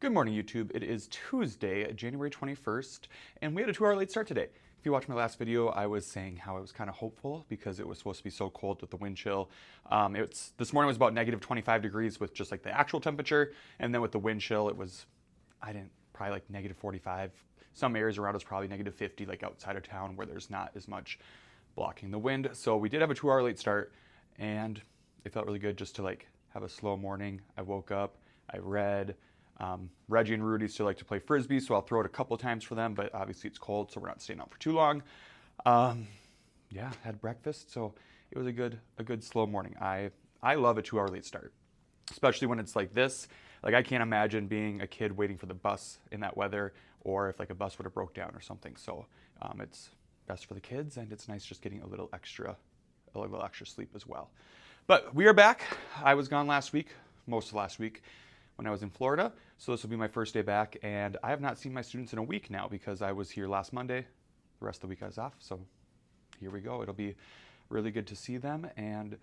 Good morning, YouTube. It is Tuesday, January 21st, and we had a 2-hour late start today. If you watched my last video, I was saying how I was kind of hopeful because it was supposed to be so cold with the wind chill. This morning was about negative 25 degrees with just like the actual temperature, and then with the wind chill, it was, probably like negative 45. Some areas around us probably negative 50, like outside of town where there's not as much blocking the wind. So we did have a 2-hour late start, and it felt really good just to like have a slow morning. I woke up, I read. Reggie and Rudy still like to play Frisbee, so I'll throw it a couple times for them, but obviously it's cold, so we're not staying out for too long. Had breakfast, so it was a good slow morning. I love a 2-hour late start, especially when it's like this. Like I can't imagine being a kid waiting for the bus in that weather, or if like a bus would have broke down or something. So it's best for the kids, and it's nice just getting a little extra sleep as well. But we are back. I was gone last week, most of last week, when I was in Florida. So this will be my first day back, and I have not seen my students in a week now because I was here last Monday. The rest of the week I was off, so here we go. It'll be really good to see them, and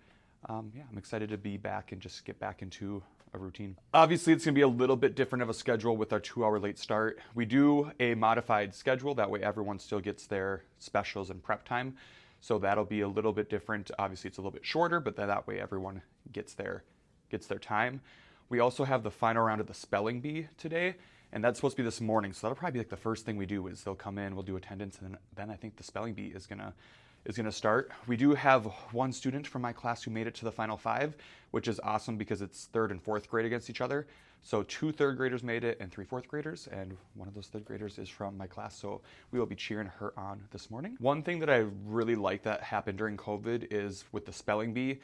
I'm excited to be back and just get back into a routine. Obviously, it's gonna be a little bit different of a schedule with our 2-hour late start. We do a modified schedule, that way everyone still gets their specials and prep time. So that'll be a little bit different. Obviously, it's a little bit shorter, but that way everyone gets their time. We also have the final round of the spelling bee today, and that's supposed to be this morning. So that'll probably be like the first thing we do is they'll come in, we'll do attendance, and then I think the spelling bee is gonna start. We do have one student from my class who made it to the final 5, which is awesome because it's 3rd and 4th grade against each other. So 2 3rd graders made it and 3 4th graders, and one of those 3rd graders is from my class, so we will be cheering her on this morning. One thing that I really like that happened during COVID is with the spelling bee,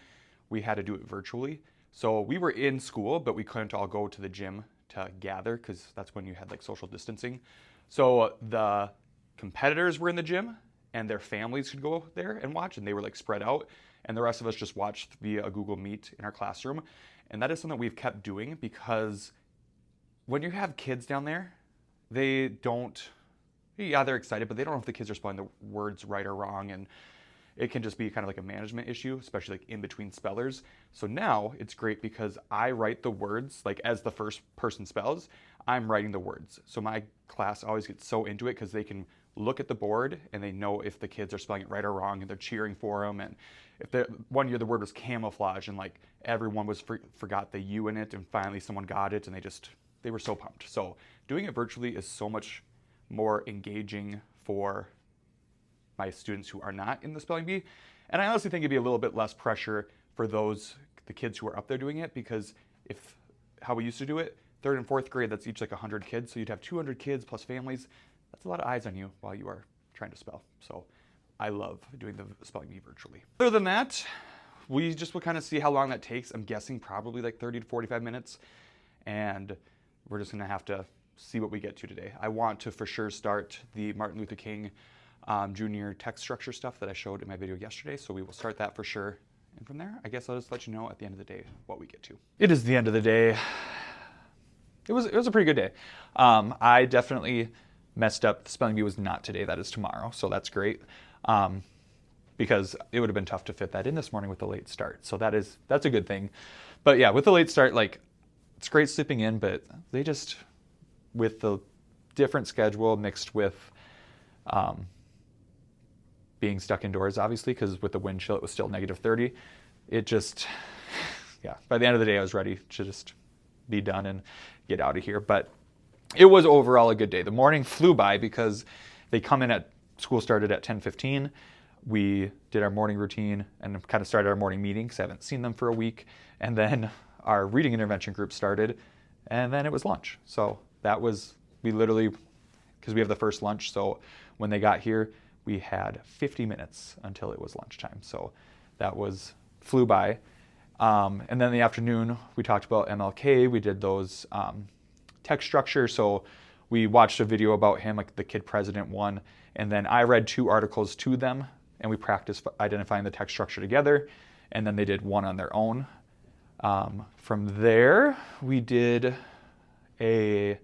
we had to do it virtually. So we were in school, but we couldn't all go to the gym to gather because that's when you had like social distancing. So the competitors were in the gym and their families could go there and watch, and they were like spread out. And the rest of us just watched via a Google Meet in our classroom. And that is something that we've kept doing because when you have kids down there, they're excited, but they don't know if the kids are spelling the words right or wrong. And it can just be kind of like a management issue, especially like in between spellers. So now it's great because I write the words, like as the first person spells, I'm writing the words. So my class always gets so into it because they can look at the board and they know if the kids are spelling it right or wrong, and they're cheering for them. And if one year the word was camouflage, and like everyone forgot the U in it, and finally someone got it, and they were so pumped. So doing it virtually is so much more engaging for my students who are not in the spelling bee. And I honestly think it'd be a little bit less pressure for the kids who are up there doing it, because how we used to do it, 3rd and 4th grade, that's each like 100 kids. So you'd have 200 kids plus families. That's a lot of eyes on you while you are trying to spell. So I love doing the spelling bee virtually. Other than that, we just will kind of see how long that takes. I'm guessing probably like 30 to 45 minutes. And we're just gonna have to see what we get to today. I want to for sure start the Martin Luther King Junior text structure stuff that I showed in my video yesterday. So we will start that for sure. And from there, I guess I'll just let you know at the end of the day what we get to. It is the end of the day. It was a pretty good day. I definitely messed up. The spelling bee was not today, that is tomorrow. So that's great. Because it would have been tough to fit that in this morning with the late start. So that's a good thing. But yeah, with the late start, like it's great sleeping in, but they just, with the different schedule mixed with being stuck indoors, obviously, because with the wind chill, it was still negative 30. It just, by the end of the day, I was ready to just be done and get out of here. But it was overall a good day. The morning flew by because they come in school started at 10:15. We did our morning routine and kind of started our morning meeting because I haven't seen them for a week. And then our reading intervention group started, and then it was lunch. So we literally, because we have the first lunch, so when they got here, we had 50 minutes until it was lunchtime. So that flew by. And then in the afternoon, we talked about MLK. We did those text structure. So we watched a video about him, like the Kid President one. And then I read 2 articles to them, and we practiced identifying the text structure together. And then they did one on their own. From there, we did a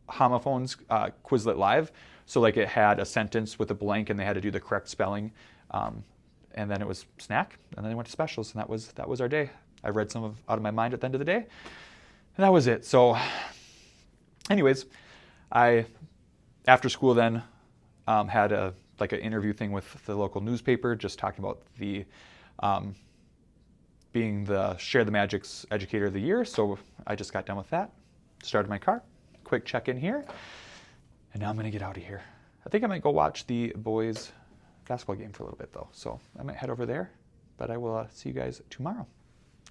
homophones Quizlet Live. So like it had a sentence with a blank and they had to do the correct spelling. And then it was snack, and then they went to specials, and that was our day. I read some out of my mind at the end of the day, and that was it. So Anyways, I after school then had a like an interview thing with the local newspaper, just talking about the being the Share the Magic's Educator of the Year. So I just got done with that, started my car, quick check in here, and now I'm gonna get out of here. I think I might go watch the boys basketball game for a little bit though. So I might head over there, but I will see you guys tomorrow.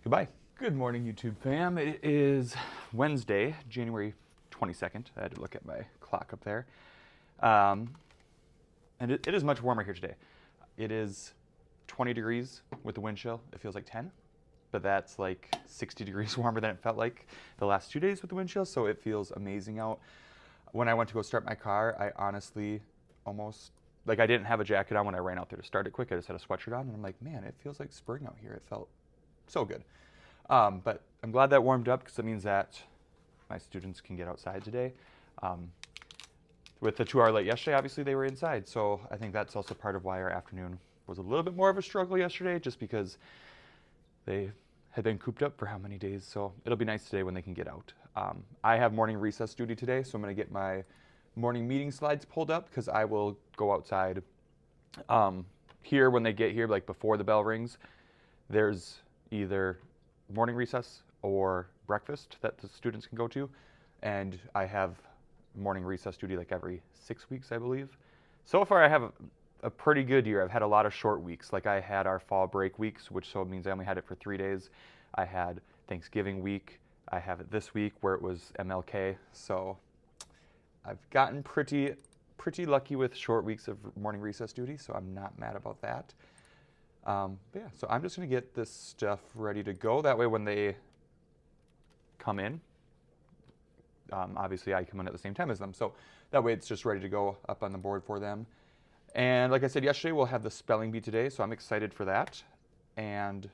Goodbye. Good morning, YouTube fam. It is Wednesday, January 22nd. I had to look at my clock up there. And it is much warmer here today. It is 20 degrees with the wind chill. It feels like 10, but that's like 60 degrees warmer than it felt like the last 2 days with the wind chill, so it feels amazing out. When I went to go start my car, I honestly almost, like I didn't have a jacket on when I ran out there to start it quick. I just had a sweatshirt on, and I'm like, man, it feels like spring out here. It felt so good. But I'm glad that warmed up because it means that my students can get outside today. With the 2 hour late yesterday, obviously they were inside. So I think that's also part of why our afternoon was a little bit more of a struggle yesterday, just because they had been cooped up for how many days. So it'll be nice today when they can get out. I have morning recess duty today, so I'm gonna get my morning meeting slides pulled up because I will go outside. Here when they get here, like before the bell rings, there's either morning recess or breakfast that the students can go to. And I have morning recess duty like every 6 weeks, I believe. So far I have a pretty good year. I've had a lot of short weeks. Like I had our fall break weeks, which so means I only had it for 3 days. I had Thanksgiving week. I have it this week where it was MLK. So I've gotten pretty lucky with short weeks of morning recess duty, so I'm not mad about that. But yeah, so I'm just gonna get this stuff ready to go. That way when they come in, obviously I come in at the same time as them. So that way it's just ready to go up on the board for them. And like I said yesterday, we'll have the spelling bee today, so I'm excited for that. And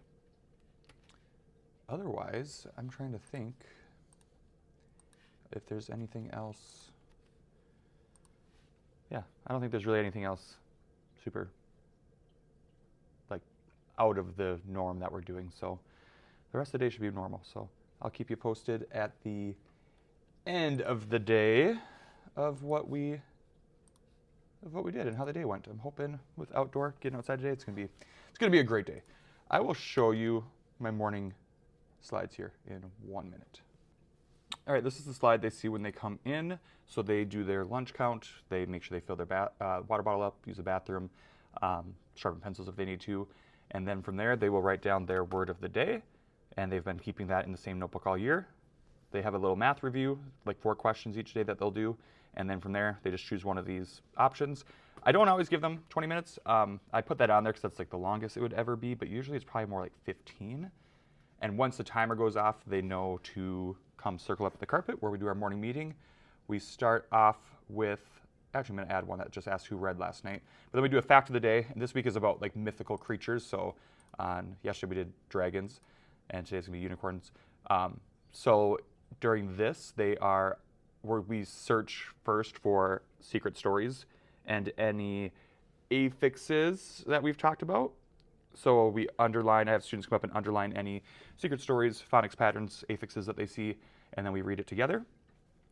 otherwise, I'm trying to think if there's anything else. Yeah, I don't think there's really anything else super like out of the norm that we're doing. So the rest of the day should be normal. So I'll keep you posted at the end of the day of what we did and how the day went. I'm hoping with outdoor getting outside today, it's gonna be a great day. I will show you my morning slides here in 1 minute. All right, this is the slide they see when they come in. So they do their lunch count. They make sure they fill their water bottle up, use the bathroom, sharpen pencils if they need to, and then from there they will write down their word of the day. And they've been keeping that in the same notebook all year. They have a little math review, like 4 questions each day that they'll do. And then from there, they just choose one of these options. I don't always give them 20 minutes. I put that on there because that's like the longest it would ever be, but usually it's probably more like 15. And once the timer goes off, they know to come circle up at the carpet where we do our morning meeting. We start off with, actually I'm gonna add one that just asks who read last night. But then we do a fact of the day. And this week is about like mythical creatures. So yesterday we did dragons, and today's gonna be unicorns. So during this, we search first for secret stories and any affixes that we've talked about. So we underline, I have students come up and underline any secret stories, phonics patterns, affixes that they see, and then we read it together.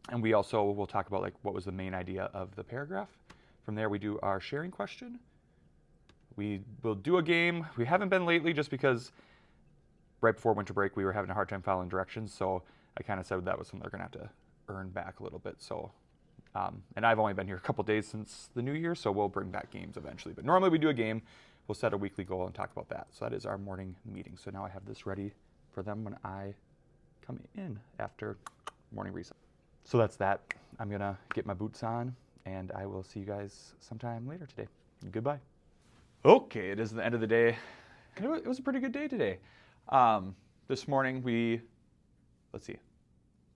And we also will talk about like what was the main idea of the paragraph. From there we do our sharing question. We will do a game. We haven't been lately just because right before winter break we were having a hard time following directions, so I kind of said that was something they're gonna have to earn back a little bit. So, and I've only been here a couple days since the new year, so we'll bring back games eventually. But normally we do a game. We'll set a weekly goal and talk about that. So that is our morning meeting. So now I have this ready for them when I come in after morning recess. So that's that. I'm gonna get my boots on, and I will see you guys sometime later today. Goodbye. Okay, it is the end of the day. It was a pretty good day today. This morning let's see,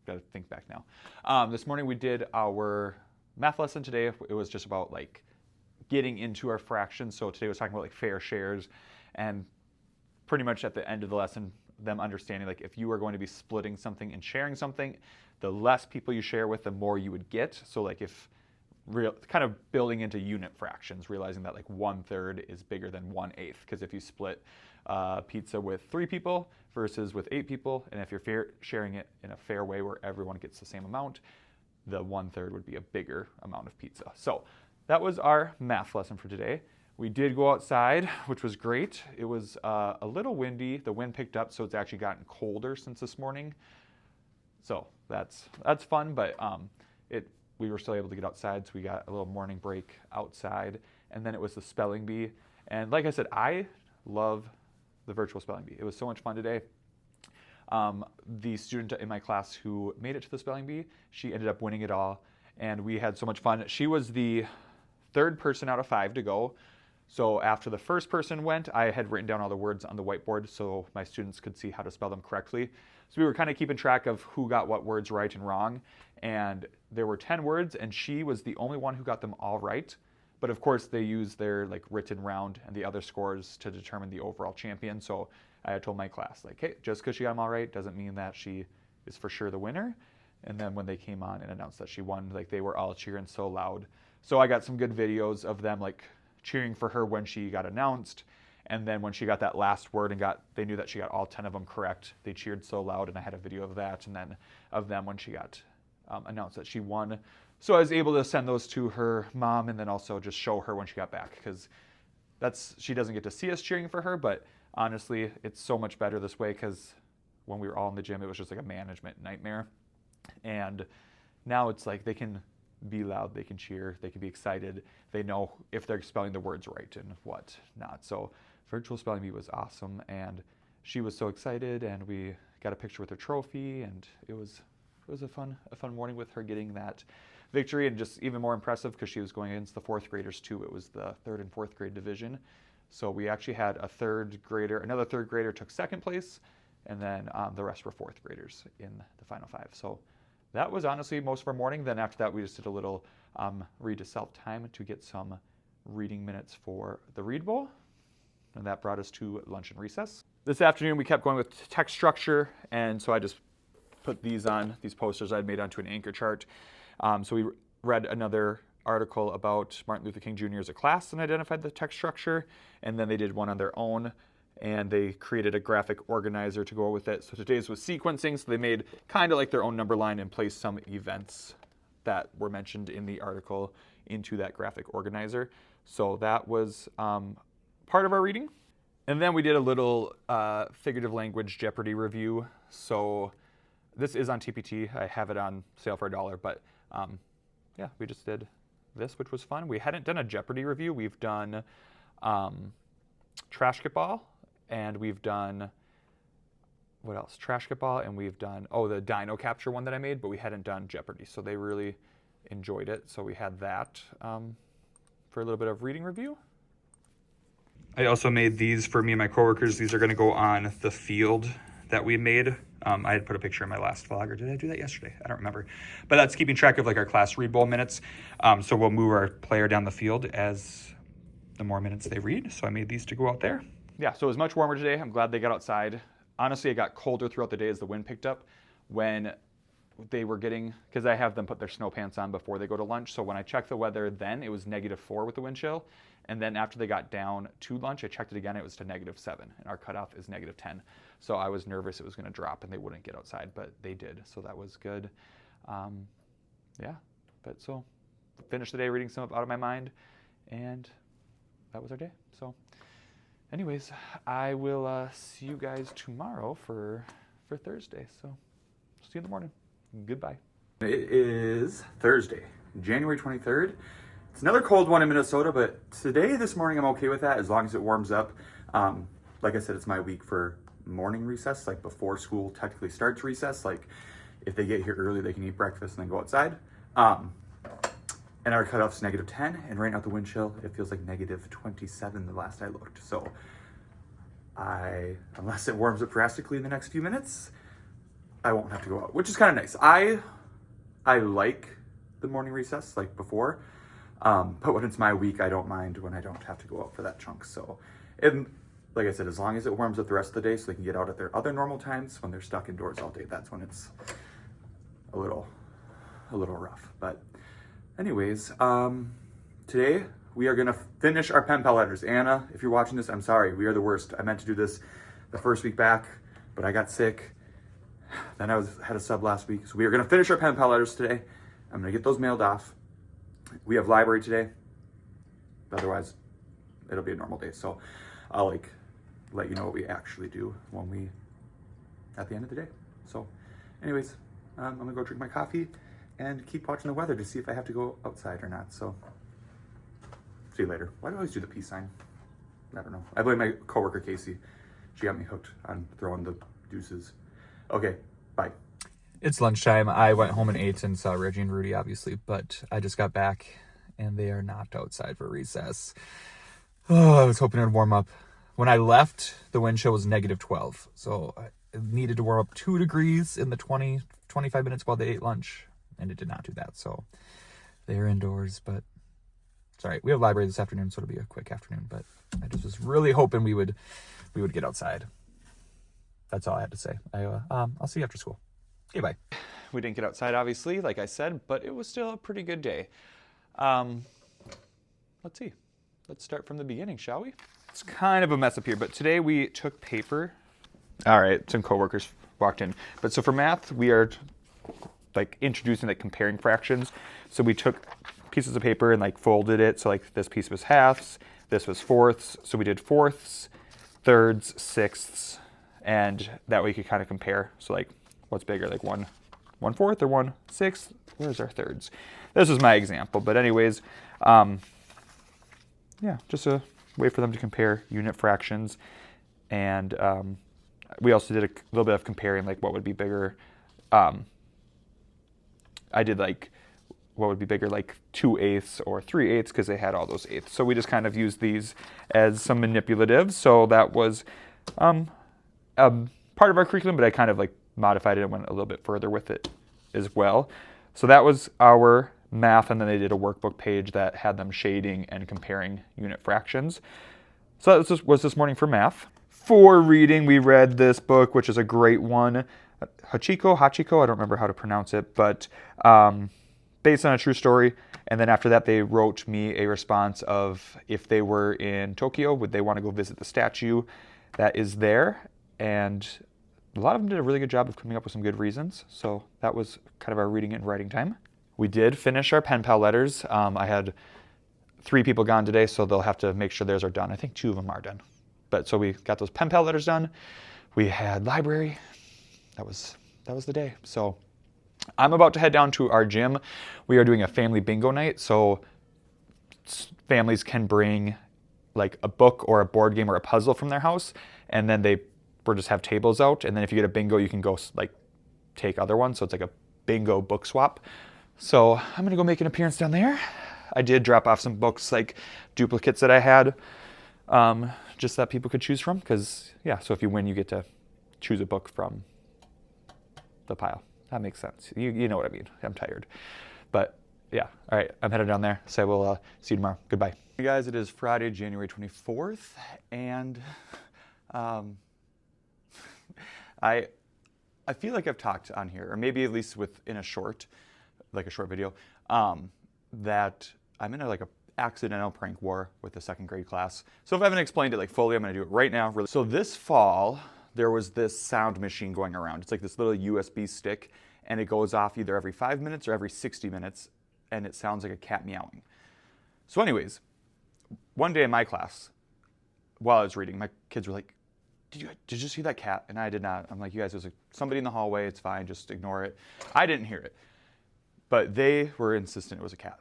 gotta think back now. This morning we did our math lesson today. It was just about like getting into our fractions. So today was talking about like fair shares, and pretty much at the end of the lesson, them understanding like if you are going to be splitting something and sharing something, the less people you share with, the more you would get. So like if kind of building into unit fractions, realizing that like 1/3 is bigger than 1/8. Because if you split pizza with 3 people versus with 8 people, and if you're sharing it in a fair way where everyone gets the same amount, the 1/3 would be a bigger amount of pizza. So that was our math lesson for today. We did go outside, which was great. It was a little windy. The wind picked up, so it's actually gotten colder since this morning. So that's fun, but we were still able to get outside, so we got a little morning break outside. And then it was the spelling bee. And like I said, I love the virtual spelling bee. It was so much fun today. The student in my class who made it to the spelling bee, she ended up winning it all, and we had so much fun. She was the 3rd person out of 5 to go. So after the first person went, I had written down all the words on the whiteboard so my students could see how to spell them correctly. So we were kind of keeping track of who got what words right and wrong. And there were 10 words, and she was the only one who got them all right. But of course, they use their written round and the other scores to determine the overall champion. So I had told my class, hey, just because she got them all right doesn't mean that she is for sure the winner. And then when they came on and announced that she won, they were all cheering so loud. So I got some good videos of them cheering for her when she got announced. And then when she got that last word and they knew that she got all 10 of them correct, they cheered so loud, and I had a video of that, and then of them when she got announced that she won. So I was able to send those to her mom and then also just show her when she got back, because she doesn't get to see us cheering for her, but honestly, it's so much better this way, because when we were all in the gym, it was just a management nightmare. And now it's they can be loud, they can cheer, they can be excited. They know if they're spelling the words right and what not. So virtual spelling bee was awesome, and she was so excited, and we got a picture with her trophy, and it was a fun morning with her getting that victory, and just even more impressive because she was going against the 4th graders too. It was the 3rd and 4th grade division. So we actually had another 3rd grader took 2nd place, and then the rest were 4th graders in the final 5. So that was honestly most of our morning. Then after that, we just did a little read to self time to get some reading minutes for the Read Bowl. And that brought us to lunch and recess. This afternoon, we kept going with text structure. And so I just put these posters I'd made onto an anchor chart. So we read another article about Martin Luther King Jr. as a class and identified the text structure. And then they did one on their own, and they created a graphic organizer to go with it. So today's was sequencing, so they made kind of their own number line and placed some events that were mentioned in the article into that graphic organizer. So that was part of our reading. And then we did a little figurative language Jeopardy review. So this is on TPT. I have it on sale for $1, but yeah, we just did this, which was fun. We hadn't done a Jeopardy review. We've done Trash Get Ball, and we've done, what else? Trash Get Ball, and we've done, the Dino Capture one that I made, but we hadn't done Jeopardy. So they really enjoyed it. So we had that for a little bit of reading review. I also made these for me and my coworkers. These are going to go on the field that we made. I had put a picture in my last vlog, or did I do that yesterday? I don't remember. But that's keeping track of our class Read Bowl minutes. So we'll move our player down the field as the more minutes they read. So I made these to go out there. Yeah, so it was much warmer today. I'm glad they got outside. Honestly, it got colder throughout the day as the wind picked up. When they were getting, because I have them put their snow pants on before they go to lunch. So when I checked the weather then, it was -4 with the wind chill. And then after they got down to lunch, I checked it again, it was to -7. And our cutoff is -10. So I was nervous it was going to drop and they wouldn't get outside, but they did. So that was good. Yeah, but so finished the day reading some of Out of My Mind, and that was our day. So anyways, I will see you guys tomorrow for Thursday. So see you in the morning. Goodbye. It is Thursday, January 23rd. It's another cold one in Minnesota, but this morning, I'm okay with that as long as it warms up. Like I said, it's my week for morning recess, before school technically starts recess. If they get here early, they can eat breakfast and then go outside. And our cutoff's -10, and right now the wind chill, it feels like -27 the last I looked. So unless it warms up drastically in the next few minutes, I won't have to go out, which is kind of nice. I like the morning recess before, but when it's my week, I don't mind when I don't have to go out for that chunk. So, and like I said, as long as it warms up the rest of the day so they can get out at their other normal times, when they're stuck indoors all day, that's when it's a little rough. But anyways, today we are gonna finish our pen pal letters. Anna, if you're watching this, I'm sorry, we are the worst. I meant to do this the first week back, but I got sick. Then I had a sub last week. So we are gonna finish our pen pal letters today. I'm gonna get those mailed off. We have library today. Otherwise, it'll be a normal day. So I'll like let you know what we actually do at the end of the day. So anyways, I'm gonna go drink my coffee and keep watching the weather to see if I have to go outside or not. So see you later. Why do I always do the peace sign? I don't know. I blame my coworker, Casey. She got me hooked on throwing the deuces. Okay, bye. It's lunchtime. I went home and ate and saw Reggie and Rudy, obviously, but I just got back and they are not outside for recess. Oh, I was hoping it would warm up. When I left, the wind chill was -12. So I needed to warm up 2 degrees in the 25 minutes while they ate lunch. And it did not do that. So they're indoors, but it's all right. We have library this afternoon, so it'll be a quick afternoon. But I just was really hoping we would get outside. That's all I had to say. I'll see you after school. Okay, bye. We didn't get outside, obviously, like I said, but it was still a pretty good day. Let's see. Let's start from the beginning, shall we? It's kind of a mess up here, but today we took paper. All right, some coworkers walked in. But so for math, we are like introducing like comparing fractions. So we took pieces of paper and like folded it. So like this piece was halves, this was fourths. So we did fourths, thirds, sixths, and that way you could kind of compare. So like what's bigger, like 1/4 or 1/6? Where's our thirds? This is my example, but anyways, yeah, just a way for them to compare unit fractions. And we also did a little bit of comparing, like what would be bigger. I did like what would be bigger, like 2/8 or 3/8, because they had all those eighths. So we just kind of used these as some manipulatives. So that was part of our curriculum, but I kind of like modified it and went a little bit further with it as well. So that was our math, and then they did a workbook page that had them shading and comparing unit fractions. So that was this morning for math. For reading, we read this book, which is a great one, Hachiko, I don't remember how to pronounce it, but based on a true story. And then after that, they wrote me a response of if they were in Tokyo, would they want to go visit the statue that is there? And a lot of them did a really good job of coming up with some good reasons. So that was kind of our reading and writing time. We did finish our pen pal letters. I had 3 people gone today, so they'll have to make sure theirs are done. I think 2 of them are done. But so we got those pen pal letters done. We had library. That was the day. So I'm about to head down to our gym. We are doing a family bingo night. So families can bring like a book or a board game or a puzzle from their house, and then we'll just have tables out. And then if you get a bingo, you can go like take other ones. So it's like a bingo book swap. So I'm gonna go make an appearance down there. I did drop off some books, like duplicates that I had, just that people could choose from. Because yeah, so if you win, you get to choose a book from the pile. That makes sense. You know what I mean. I'm tired, but yeah. All right, I'm headed down there. So we'll see you tomorrow. Goodbye. Hey guys, it is Friday, January 24th, and I feel like I've talked on here, or maybe at least within a short video, that I'm in a accidental prank war with the 2nd grade class. So if I haven't explained it like fully, I'm gonna do it right now. So this fall, there was this sound machine going around. It's like this little USB stick, and it goes off either every 5 minutes or every 60 minutes, and it sounds like a cat meowing. So anyways, one day in my class, while I was reading, my kids were like, did you see that cat? And I did not. I'm like, you guys, there's somebody in the hallway, it's fine, just ignore it. I didn't hear it. But they were insistent it was a cat.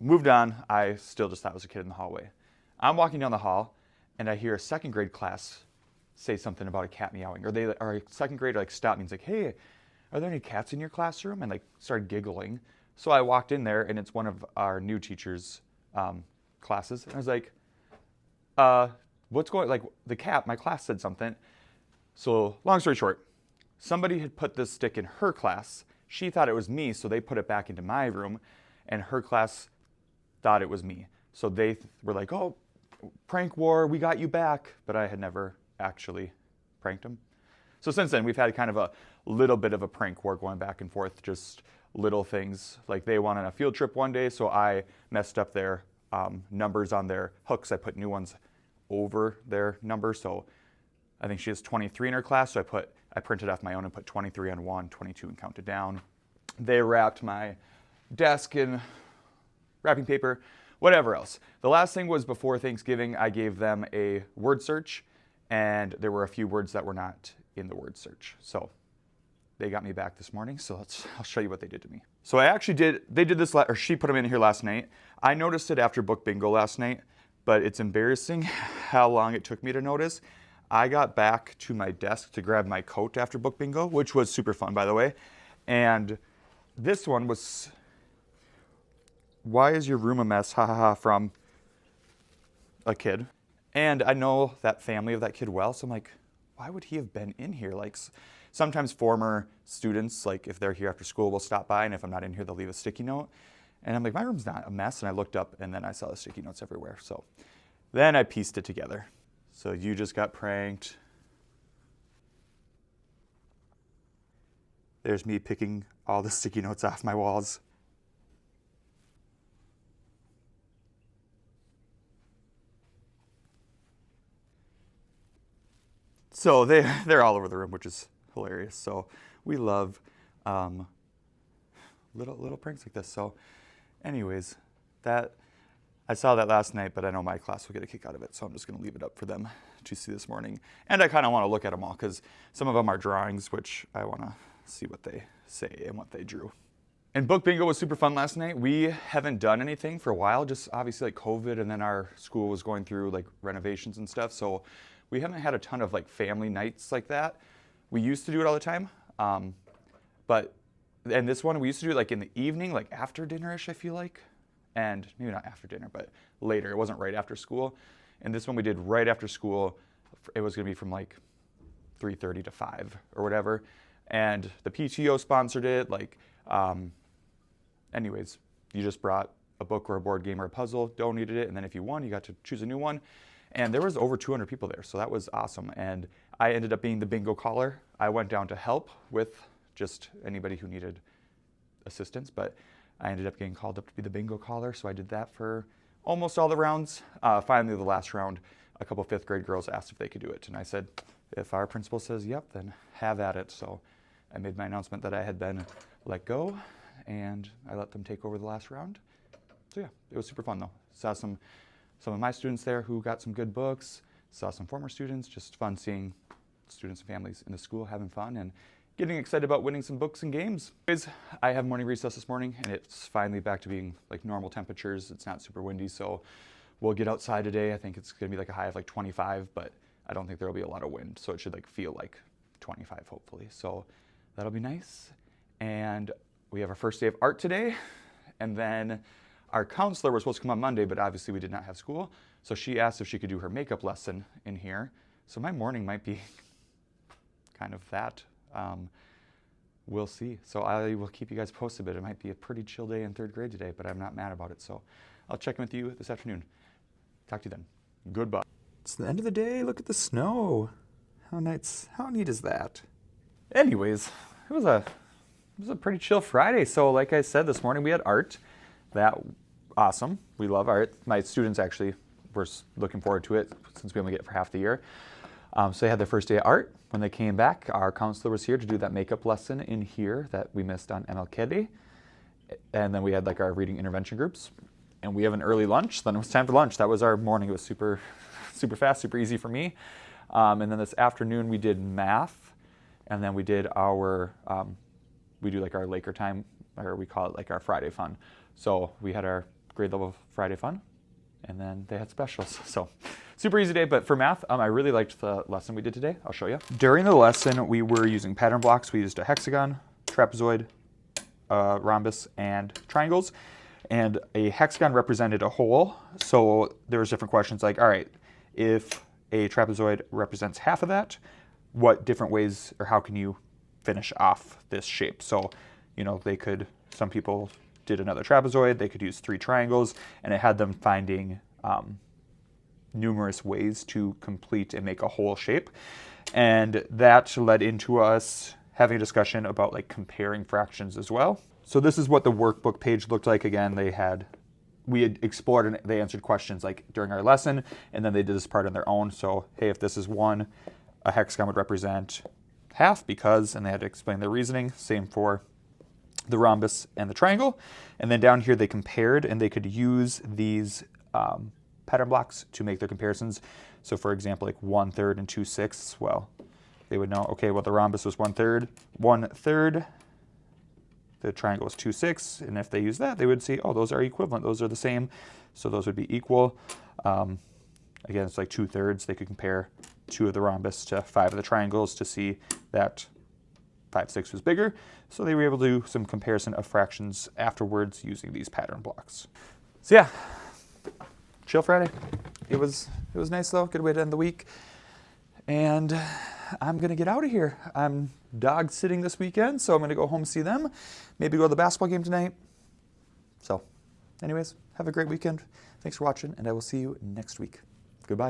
Moved on, I still just thought it was a kid in the hallway. I'm walking down the hall, and I hear a 2nd grade class say something about a cat meowing. Or a 2nd grader stopped me and was like, hey, are there any cats in your classroom? And started giggling. So I walked in there, and it's one of our new teachers' classes. And I was like, what's going, the cat, my class said something. So long story short, somebody had put this stick in her class. She thought it was me, so they put it back into my room, and her class thought it was me. So they were like, oh, prank war, we got you back. But I had never actually pranked them. So since then, we've had kind of a little bit of a prank war going back and forth, just little things. Like they went on a field trip one day, so I messed up their numbers on their hooks. I put new ones over their numbers. So I think she has 23 in her class, so I printed off my own and put 23 on one, 22 and counted down. They wrapped my desk and wrapping paper, whatever else. The last thing was before Thanksgiving, I gave them a word search, and there were a few words that were not in the word search. So they got me back this morning, so I'll show you what they did to me. So they did this, or she put them in here last night. I noticed it after book bingo last night, but it's embarrassing how long it took me to notice. I got back to my desk to grab my coat after book bingo, which was super fun, by the way. And this one was, "Why is your room a mess? Ha ha ha," from a kid. And I know that family of that kid well, so I'm like, why would he have been in here? Like, sometimes former students, like if they're here after school, will stop by, and if I'm not in here, they'll leave a sticky note. And I'm like, my room's not a mess. And I looked up, and then I saw the sticky notes everywhere. So then I pieced it together. So you just got pranked. There's me picking all the sticky notes off my walls. So they're all over the room, which is hilarious. So we love little pranks like this. So anyways, I saw that last night, but I know my class will get a kick out of it, so I'm just going to leave it up for them to see this morning. And I kind of want to look at them all because some of them are drawings, which I want to see what they say and what they drew. And book bingo was super fun last night. We haven't done anything for a while, just obviously like COVID, and then our school was going through like renovations and stuff, so we haven't had a ton of like family nights like that. We used to do it all the time, and this one we used to do it like in the evening, like after dinner-ish, I feel like. And maybe not after dinner, but later. It wasn't right after school. And this one we did right after school. It was going to be from like 3:30 to 5 or whatever. And the PTO sponsored it. Anyways, you just brought a book or a board game or a puzzle, donated it, and then if you won, you got to choose a new one. And there was over 200 people there, so that was awesome. And I ended up being the bingo caller. I went down to help with just anybody who needed assistance, but I ended up getting called up to be the bingo caller, so I did that for almost all the rounds. Finally, the last round, a couple 5th grade girls asked if they could do it, and I said, if our principal says yep, then have at it. So I made my announcement that I had been let go, and I let them take over the last round. So yeah, it was super fun though. Saw some of my students there who got some good books, saw some former students, just fun seeing students and families in the school having fun and getting excited about winning some books and games. Anyways, I have morning recess this morning, and it's finally back to being like normal temperatures. It's not super windy, so we'll get outside today. I think it's gonna be like a high of like 25, but I don't think there'll be a lot of wind, so it should like feel like 25 hopefully. So that'll be nice. And we have our first day of art today, and then our counselor was supposed to come on Monday, but obviously we did not have school, so she asked if she could do her makeup lesson in here. So my morning might be kind of that. We'll see. So I will keep you guys posted, but it might be a pretty chill day in 3rd grade today, but I'm not mad about it. So I'll check in with you this afternoon. Talk to you then. Goodbye. It's the end of the day. Look at the snow. How nice. How neat is that? Anyways, it was a pretty chill Friday. So like I said, this morning we had art. Awesome. We love art. My students actually were looking forward to it since we only get it for half the year. So they had their first day of art. When they came back, our counselor was here to do that makeup lesson in here that we missed on MLK Day. And then we had like our reading intervention groups. And we have an early lunch. Then it was time for lunch. That was our morning. It was super fast, super easy for me. And then this afternoon we did math. And then we did we do like our Laker time, or we call it like our Friday fun. So we had our grade level Friday fun, and then they had specials. So super easy day, but for math, I really liked the lesson we did today. I'll show you. During the lesson, we were using pattern blocks. We used a hexagon, trapezoid, rhombus, and triangles. And a hexagon represented a whole. So there was different questions like, all right, if a trapezoid represents half of that, what different ways, or how can you finish off this shape? So, some people did another trapezoid, they could use 3 triangles, and it had them finding numerous ways to complete and make a whole shape. And that led into us having a discussion about like comparing fractions as well. So this is what the workbook page looked like. Again, we had explored and they answered questions like during our lesson, and then they did this part on their own. So, hey, if this is 1, a hexagon would represent half because, and they had to explain their reasoning. Same for the rhombus and the triangle. And then down here they compared, and they could use these pattern blocks to make their comparisons. So for example, like 1/3 and 2/6, well, they would know, okay, well the rhombus was 1/3, the triangle was 2/6, and if they use that, they would see, oh, those are equivalent, those are the same, so those would be equal. Again, it's like 2/3. They could compare 2 of the rhombus to 5 of the triangles to see that 5/6 was bigger. So they were able to do some comparison of fractions afterwards using these pattern blocks. So yeah, chill Friday. It was nice though, good way to end the week. And I'm gonna get out of here. I'm dog sitting this weekend, so I'm gonna go home see them. Maybe go to the basketball game tonight. So anyways, have a great weekend. Thanks for watching, and I will see you next week. Goodbye.